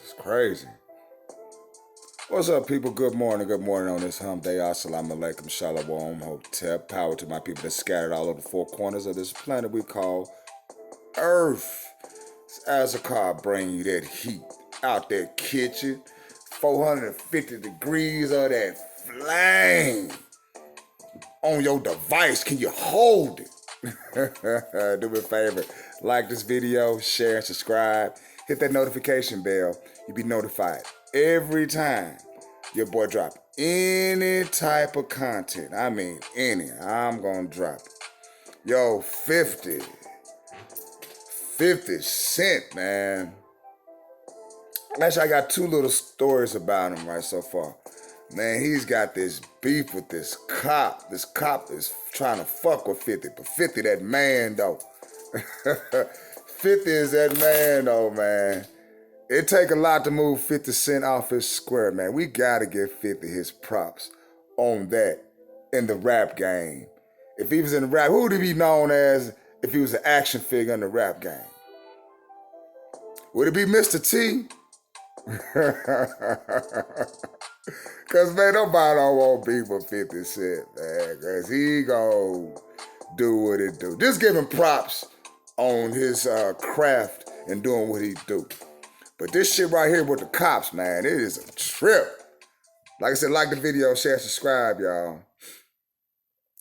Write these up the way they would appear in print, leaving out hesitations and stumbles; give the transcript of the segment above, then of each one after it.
It's crazy. What's up, people? Good morning. Good morning on this hump day. Assalamu alaikum, shalom, hotep. Power to my people that's scattered all over the four corners of this planet we call Earth. As a car bring you that heat out that kitchen, 450 degrees of that flame on your device. Can you hold it? Do me a favor, like this video, share, and subscribe. Hit that notification bell. You'll be notified every time your boy drop any type of content. I mean any. I'm gonna drop it. Yo, 50 Cent, man. Actually, I got two little stories about him right so far. Man, he's got this beef with this cop. This cop is trying to fuck with 50, but 50 that man though. 50 is that man though, man. It take a lot to move 50 Cent off his square, man. We gotta give 50 his props on that in the rap game. If he was in the rap, who would he be known as if he was an action figure in the rap game? Would it be Mr. T? Cause man, nobody don't want beef with 50 Cent, man. Cause he gon' do what it do. Just give him props on his craft and doing what he do. But this shit right here with the cops, man, it is a trip. Like I said, like the video, share, subscribe, y'all.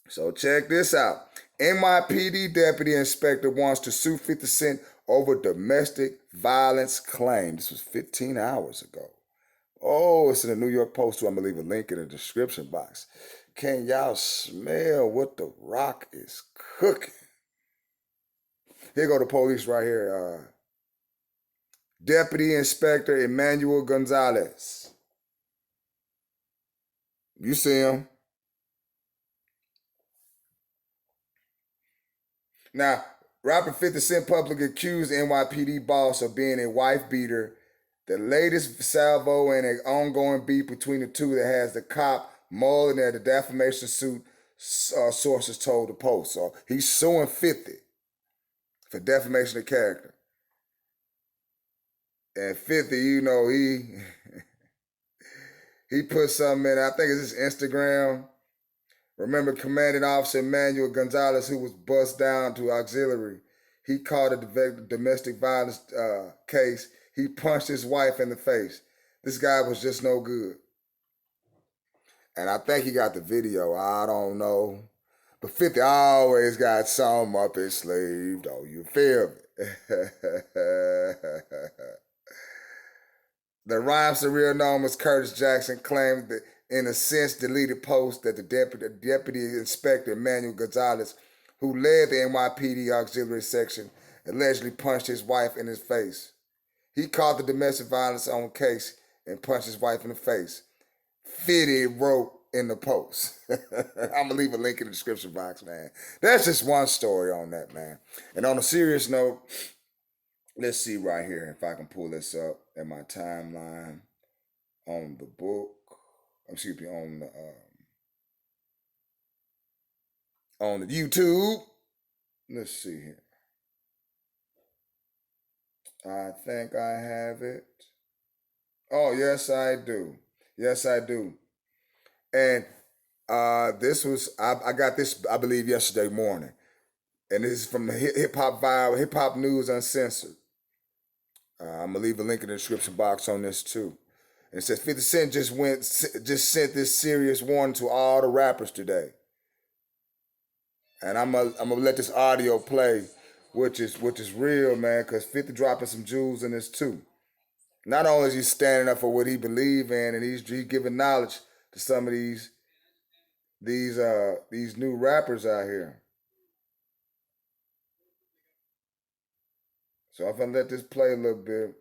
So check this out. NYPD deputy inspector wants to sue 50 Cent over domestic violence claim. This was 15 hours ago. Oh, it's in the New York Post, too. I'm going to leave a link in the description box. Can y'all smell what the Rock is cooking? Here go the police right here. Deputy Inspector Emmanuel Gonzalez. You see him. Now, rapper 50 Cent publicly accused NYPD boss of being a wife beater. The latest salvo in an ongoing beef between the two that has the cop mulling at the defamation suit, sources told the Post. So he's suing 50 for defamation of character. And 50, you know, he put something in, I think it's his Instagram. Remember Commanding Officer Emmanuel Gonzalez, who was bussed down to auxiliary. He caught a domestic violence case. He punched his wife in the face. This guy was just no good. And I think he got the video. I don't know. But 50 always got something up his sleeve, though. You feel me? The rhymes real name as Curtis Jackson claimed that in a sense deleted post that the deputy inspector Emmanuel Gonzalez, who led the NYPD auxiliary section, allegedly punched his wife in his face. He called the domestic violence on case and punched his wife in the face. 50 wrote in the post. I'm gonna leave a link in the description box, man. That's just one story on that, man. And on a serious note, let's see right here if I can pull this up in my timeline on the book. Excuse me, on the YouTube. Let's see here. I think I have it. Oh, yes, I do. Yes, I do. And this was I got this I believe yesterday morning, and this is from the Hip Hop Vibe, Hip Hop News Uncensored. I'm gonna leave a link in the description box on this too. And it says 50 Cent just sent this serious warning to all the rappers today. And I'm gonna let this audio play, which is real, man, because 50 dropping some jewels in this too. Not only is he standing up for what he believe in, and he's giving knowledge to some of these new rappers out here. So if I let this play a little bit,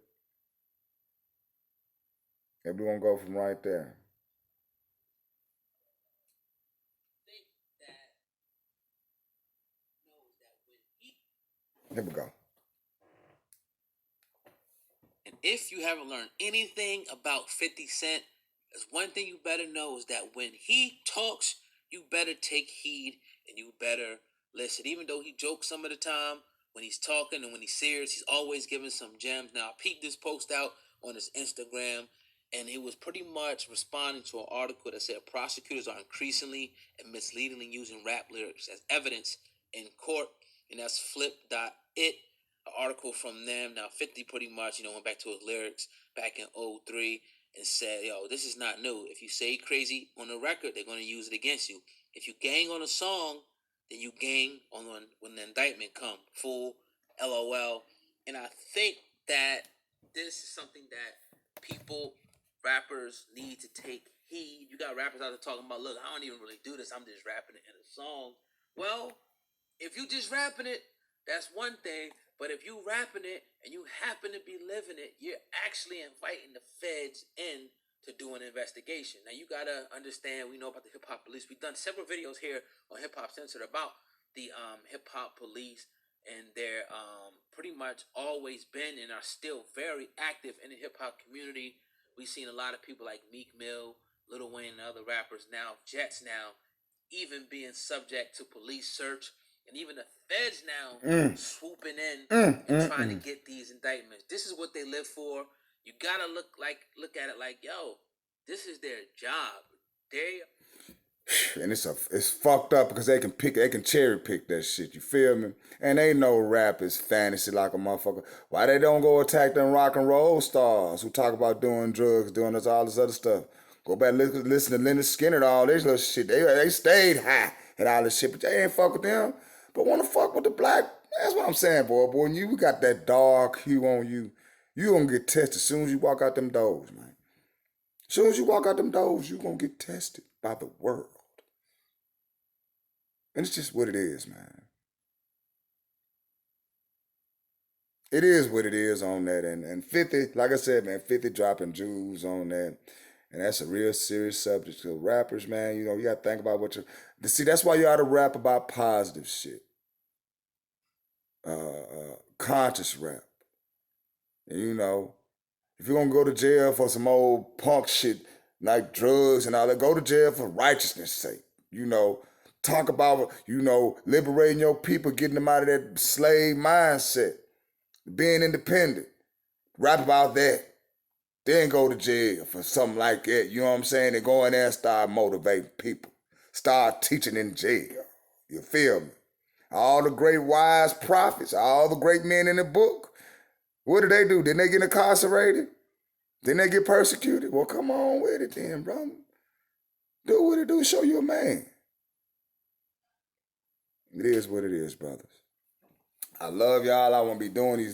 and we're gonna go from right there. Here we go. And if you haven't learned anything about 50 Cent, there's one thing you better know is that when he talks, you better take heed and you better listen. Even though he jokes some of the time, when he's talking and when he's serious, he's always giving some gems. Now, I peeped this post out on his Instagram, and he was pretty much responding to an article that said prosecutors are increasingly and misleadingly using rap lyrics as evidence in court, and that's flip.it, an article from them. Now 50 pretty much, went back to his lyrics back in '03 and said, yo, this is not new. If you say crazy on the record, they're going to use it against you. If you gang on a song, then you gang on when the indictment come. Full LOL. And I think that this is something that rappers need to take heed. You got rappers out there talking about, look, I don't even really do this. I'm just rapping it in a song. Well, if you just rapping it, that's one thing. But if you rapping it and you happen to be living it, you're actually inviting the feds in to do an investigation. Now you gotta understand, we know about the hip hop police. We've done several videos here on Hip Hop Censored about the hip hop police, and they're pretty much always been and are still very active in the hip hop community. We've seen a lot of people like Meek Mill, Lil Wayne, and other rappers now, Jets now, even being subject to police search, and even the feds now swooping in and trying to get these indictments. This is what they live for. You gotta look at it like, yo, this is their job. And it's fucked up because they can cherry pick that shit. You feel me? And they know rap is fantasy like a motherfucker. Why they don't go attack them rock and roll stars who talk about doing drugs, doing this, all this other stuff? Go back listen to Leonard Skinner and all this little shit. They stayed high and all this shit, but they ain't fuck with them. But want to fuck with the black? That's what I'm saying, boy. Boy, when you got that dark hue on you, you gonna get tested as soon as you walk out them doors, man. As soon as you walk out them doors, you gonna get tested by the world. And it's just what it is, man. It is what it is on that. And 50, like I said, man, 50 dropping jewels on that. And that's a real serious subject. So rappers, man, you gotta think about what you see. That's why you ought to rap about positive shit. Conscious rap. And if you're gonna go to jail for some old punk shit like drugs and all that, go to jail for righteousness' sake. Talk about, liberating your people, getting them out of that slave mindset, being independent. Rap about that. Then go to jail for something like that. You know what I'm saying? And go in there and start motivating people. Start teaching in jail. You feel me? All the great wise prophets, all the great men in the book, what did they do? Didn't they get incarcerated? Didn't they get persecuted? Well, come on with it then, brother. Do what it do, show you a man. It is what it is, brothers. I love y'all. I want to be doing these